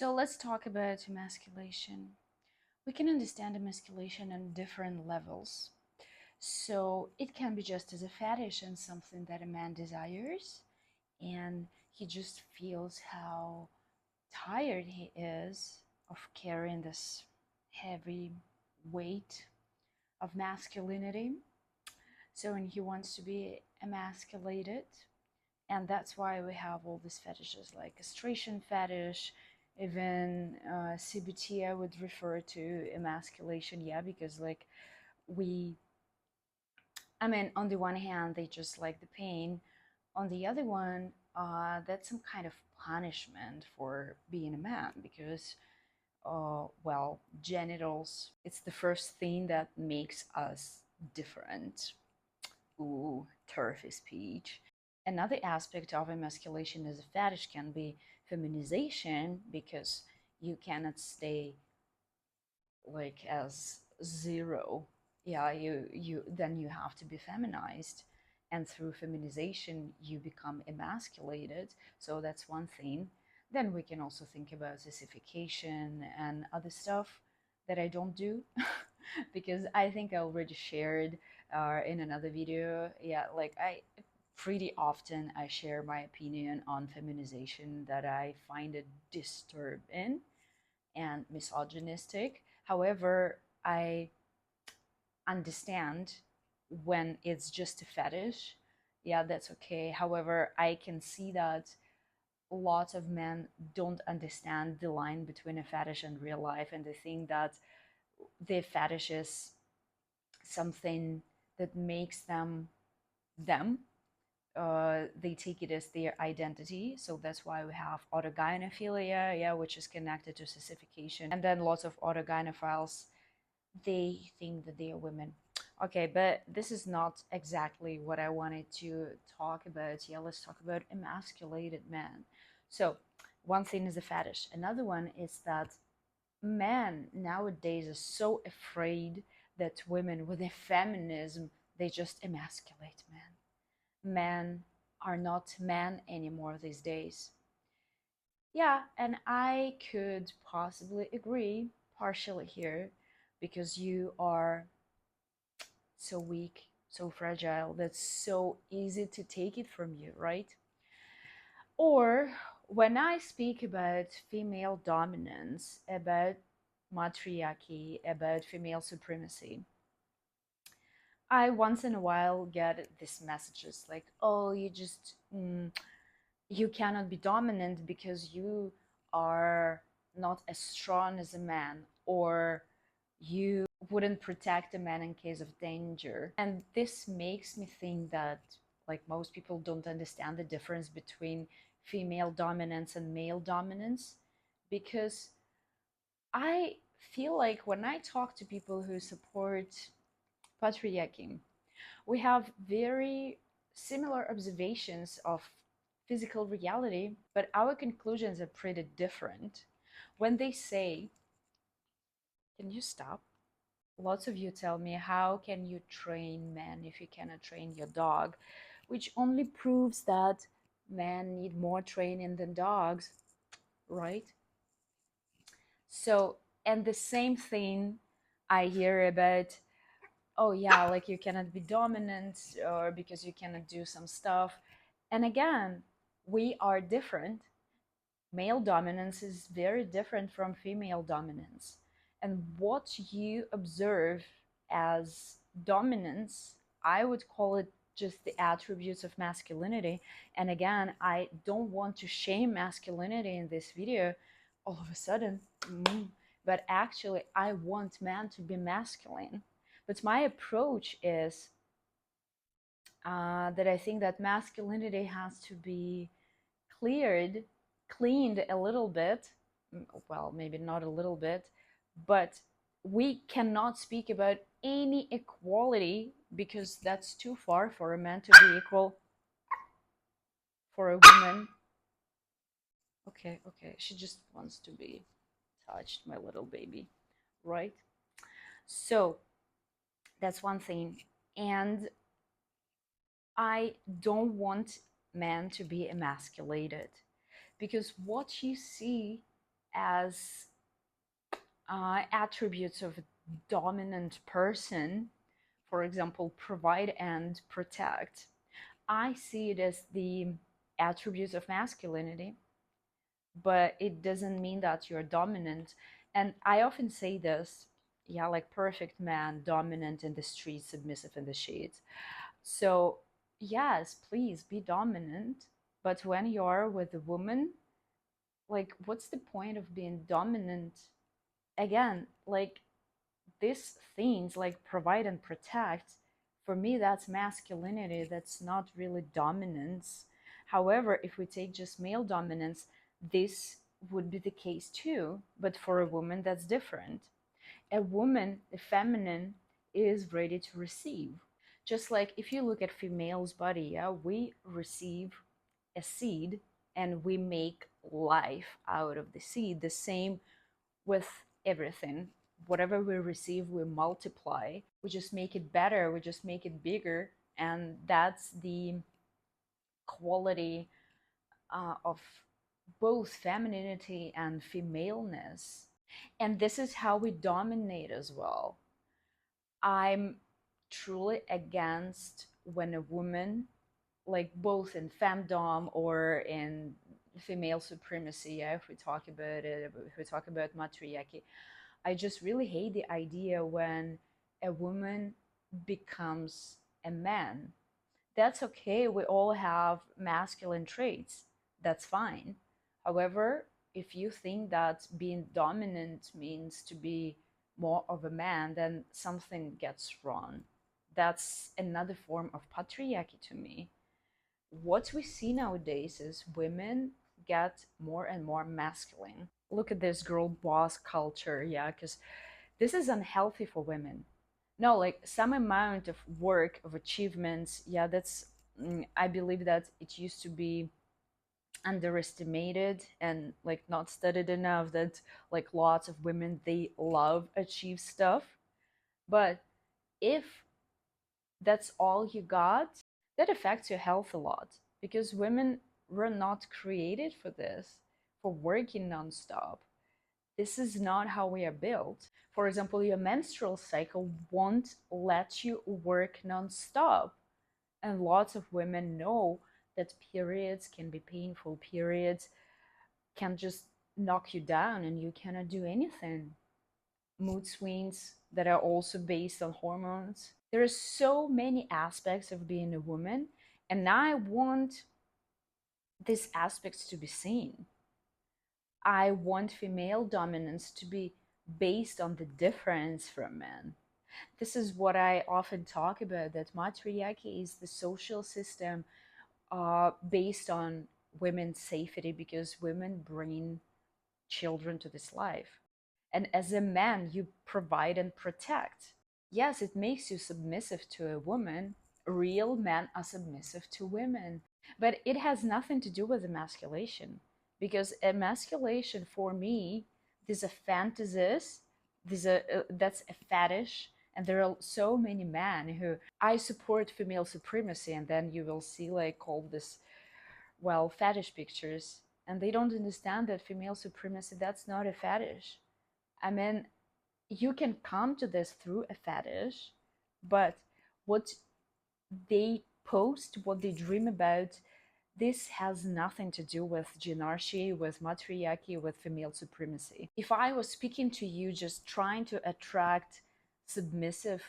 So let's talk about emasculation. We can understand emasculation on different levels. So it can be just as a fetish and something that a man desires, and he just feels how tired he is of carrying this heavy weight of masculinity. So, and he wants to be emasculated, and that's why we have all these fetishes like castration fetish, even CBT. I would refer to emasculation, yeah, because like we, I mean, on the one hand, they just like the pain. On the other one, that's some kind of punishment for being a man because, well, genitals, it's the first thing that makes us different. Ooh, turfy speech. Another aspect of emasculation as a fetish can be feminization because you cannot stay like as zero. Yeah, you then you have to be feminized, and through feminization you become emasculated. So that's one thing. Then we can also think about sissification and other stuff that I don't do because I think I already shared in another video. Yeah, like I pretty often I share my opinion on feminization that I find it disturbing and misogynistic. However, I understand when it's just a fetish. Yeah, that's okay. However, I can see that lots of men don't understand the line between a fetish and real life, and they think that the fetish is something that makes them them. They take it as their identity. So that's why we have autogynephilia, yeah, which is connected to sissification. And then lots of autogynephiles, they think that they are women. Okay, but this is not exactly what I wanted to talk about. Yeah, let's talk about emasculated men. So, one thing is a fetish. Another one is that men nowadays are so afraid that women with their feminism, they just emasculate men. Men are not men anymore these days. Yeah, and I could possibly agree partially here because you are so weak, so fragile, that's so easy to take it from you, right? Or when I speak about female dominance, about matriarchy, about female supremacy, I once in a while get these messages like, oh, you cannot be dominant because you are not as strong as a man, or you wouldn't protect a man in case of danger. And this makes me think that like most people don't understand the difference between female dominance and male dominance, because I feel like when I talk to people who support patriarchy, we have very similar observations of physical reality, but our conclusions are pretty different. When they say, can you stop? Lots of you tell me, how can you train men if you cannot train your dog? Which only proves that men need more training than dogs, right? So, and the same thing I hear about, oh yeah, like you cannot be dominant or because you cannot do some stuff. And again, we are different. Male dominance is very different from female dominance. And what you observe as dominance, I would call it just the attributes of masculinity. And again, I don't want to shame masculinity in this video all of a sudden, but actually, I want men to be masculine. But my approach is that I think that masculinity has to be cleared, cleaned a little bit. Well, maybe not a little bit, but we cannot speak about any equality because that's too far for a man to be equal for a woman. Okay, okay, she just wants to be touched, my little baby, right? So that's one thing. And I don't want men to be emasculated because what you see as attributes of a dominant person, for example, provide and protect. I see it as the attributes of masculinity, but it doesn't mean that you're dominant. And I often say this, yeah, like perfect man, dominant in the streets, submissive in the shades. So, yes, please be dominant. But when you're with a woman, like, what's the point of being dominant? Again, like, these things like provide and protect, for me that's masculinity, that's not really dominance. However, if we take just male dominance, this would be the case too, but for a woman that's different. A woman, a feminine, is ready to receive. Just like if you look at female's body, yeah, we receive a seed and we make life out of the seed. The same with everything. Whatever we receive, we multiply. We just make it better, we just make it bigger. And that's the quality of both femininity and femaleness. And this is how we dominate as well. I'm truly against when a woman, like both in femdom or in female supremacy, yeah, if we talk about it, if we talk about matriarchy, I just really hate the idea when a woman becomes a man. That's okay. We all have masculine traits. That's fine. However, if you think that being dominant means to be more of a man, then something gets wrong. That's another form of patriarchy to me. What we see nowadays is women get more and more masculine. Look at this girl boss culture, yeah, because this is unhealthy for women. No, like some amount of work, of achievements, yeah, that's, I believe that it used to be underestimated and like not studied enough, that like lots of women, they love achieve stuff. But if that's all you got, that affects your health a lot, because women were not created for this, for working nonstop. This is not how we are built. For example, your menstrual cycle won't let you work nonstop. And lots of women know that periods can be painful, periods can just knock you down and you cannot do anything. Mood swings that are also based on hormones. There are so many aspects of being a woman, and I want these aspects to be seen. I want female dominance to be based on the difference from men. This is what I often talk about, that matriarchy is the social system based on women's safety, because women bring children to this life. And as a man, you provide and protect. Yes, it makes you submissive to a woman. Real men are submissive to women. But it has nothing to do with emasculation. Because emasculation, for me, these are fantasies, that's a fetish. And there are so many men who, I support female supremacy, and then you will see like all this, well, fetish pictures, and they don't understand that female supremacy, that's not a fetish. I mean, you can come to this through a fetish, but what they post, what they dream about, this has nothing to do with genarchy, with matriarchy, with female supremacy. If I was speaking to you just trying to attract submissive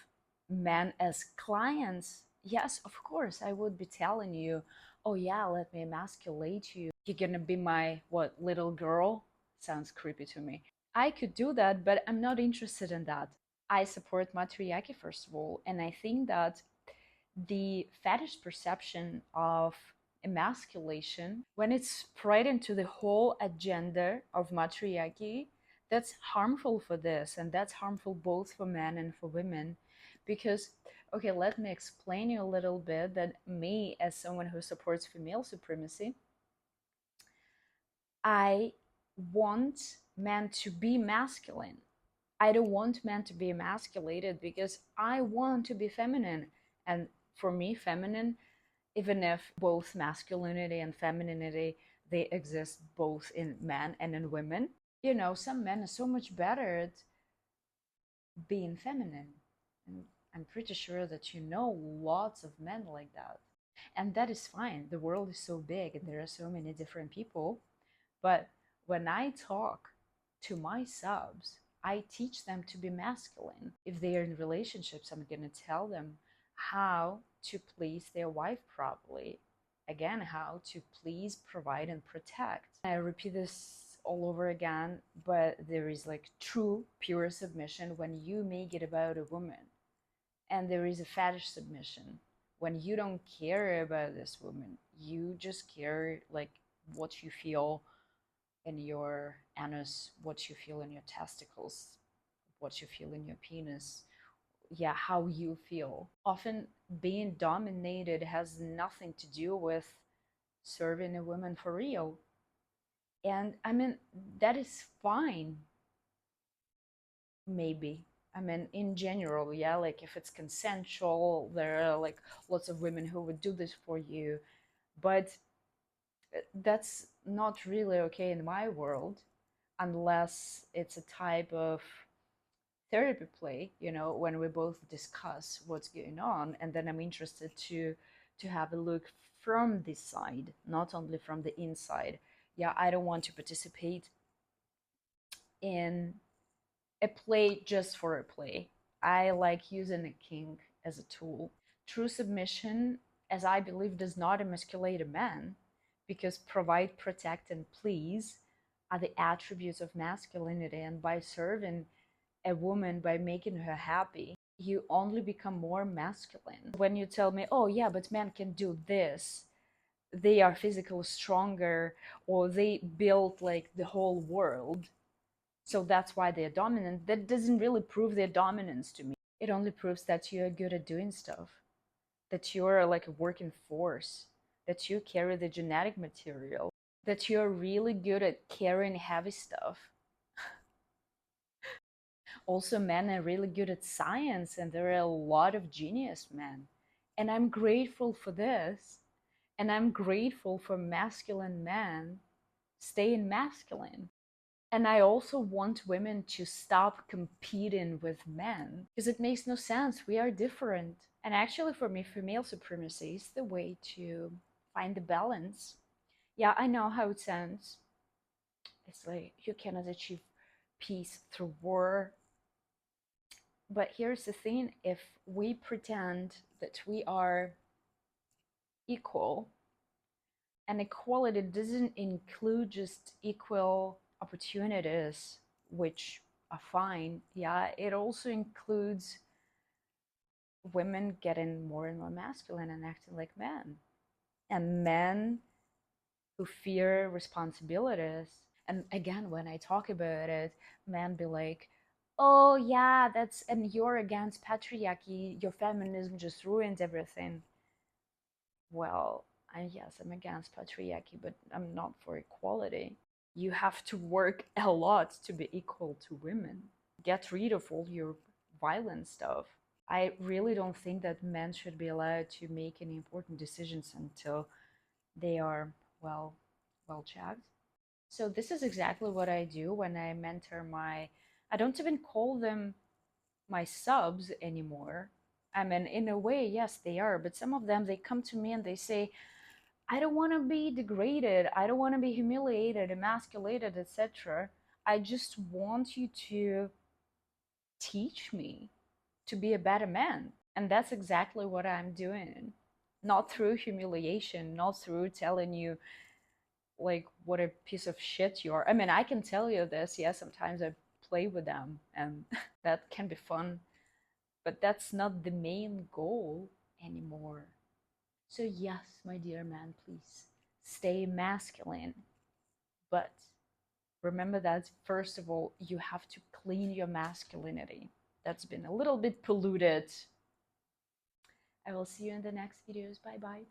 men as clients, yes, of course, I would be telling you, oh yeah, let me emasculate you. You're gonna be my, what, little girl? Sounds creepy to me. I could do that, but I'm not interested in that. I support matriarchy, first of all, and I think that the fetish perception of emasculation, when it's spread into the whole agenda of matriarchy, that's harmful for this, and that's harmful both for men and for women. Because, okay, let me explain you a little bit that me, as someone who supports female supremacy, I want men to be masculine. I don't want men to be emasculated, because I want to be feminine. And for me, feminine, even if both masculinity and femininity, they exist both in men and in women, You know, some men are so much better at being feminine. And I'm pretty sure that you know lots of men like that. And that is fine. The world is so big and there are so many different people. But when I talk to my subs, I teach them to be masculine. If they are in relationships, I'm going to tell them how to please their wife properly. Again, how to please, provide, and protect. I repeat this all over again, but there is like true, pure submission when you make it about a woman. And there is a fetish submission when you don't care about this woman. You just care like what you feel in your anus, what you feel in your testicles, what you feel in your penis. Yeah, how you feel. Often being dominated has nothing to do with serving a woman for real. And I mean, that is fine, maybe. I mean, in general, yeah, like if it's consensual, there are like lots of women who would do this for you. But that's not really okay in my world unless it's a type of therapy play, you know, when we both discuss what's going on, and then I'm interested to have a look from this side, not only from the inside. Yeah, I don't want to participate in a play just for a play. I like using a kink as a tool. True submission, as I believe, does not emasculate a man, because provide, protect, and please are the attributes of masculinity. And by serving a woman, by making her happy, you only become more masculine. When you tell me, oh, yeah, but men can do this, they are physically stronger, or they built like the whole world, so that's why they're dominant, that doesn't really prove their dominance to me. It only proves that you're good at doing stuff, that you're like a working force, that you carry the genetic material, that you're really good at carrying heavy stuff. Also, men are really good at science, and there are a lot of genius men. And I'm grateful for this. And I'm grateful for masculine men staying masculine. And I also want women to stop competing with men because it makes no sense. We are different. And actually, for me, female supremacy is the way to find the balance. Yeah, I know how it sounds. It's like you cannot achieve peace through war. But here's the thing, if we pretend that we are equal, and equality doesn't include just equal opportunities, which are fine. Yeah, it also includes women getting more and more masculine and acting like men, and men who fear responsibilities. And again, when I talk about it, men be like, oh yeah, that's, and you're against patriarchy, your feminism just ruins everything. Well, yes, I'm against patriarchy, but I'm not for equality. You have to work a lot to be equal to women. Get rid of all your violent stuff. I really don't think that men should be allowed to make any important decisions until they are well checked. So this is exactly what I do when I mentor my, I don't even call them my subs anymore. I mean, in a way, yes, they are, but some of them, they come to me and they say, I don't want to be degraded. I don't want to be humiliated, emasculated, etc. I just want you to teach me to be a better man. And that's exactly what I'm doing. Not through humiliation, not through telling you like what a piece of shit you are. I mean, I can tell you this. Yeah, sometimes I play with them and that can be fun, but that's not the main goal anymore. So, yes, my dear man, please stay masculine. But remember that, first of all, you have to clean your masculinity. That's been a little bit polluted. I will see you in the next videos. Bye bye.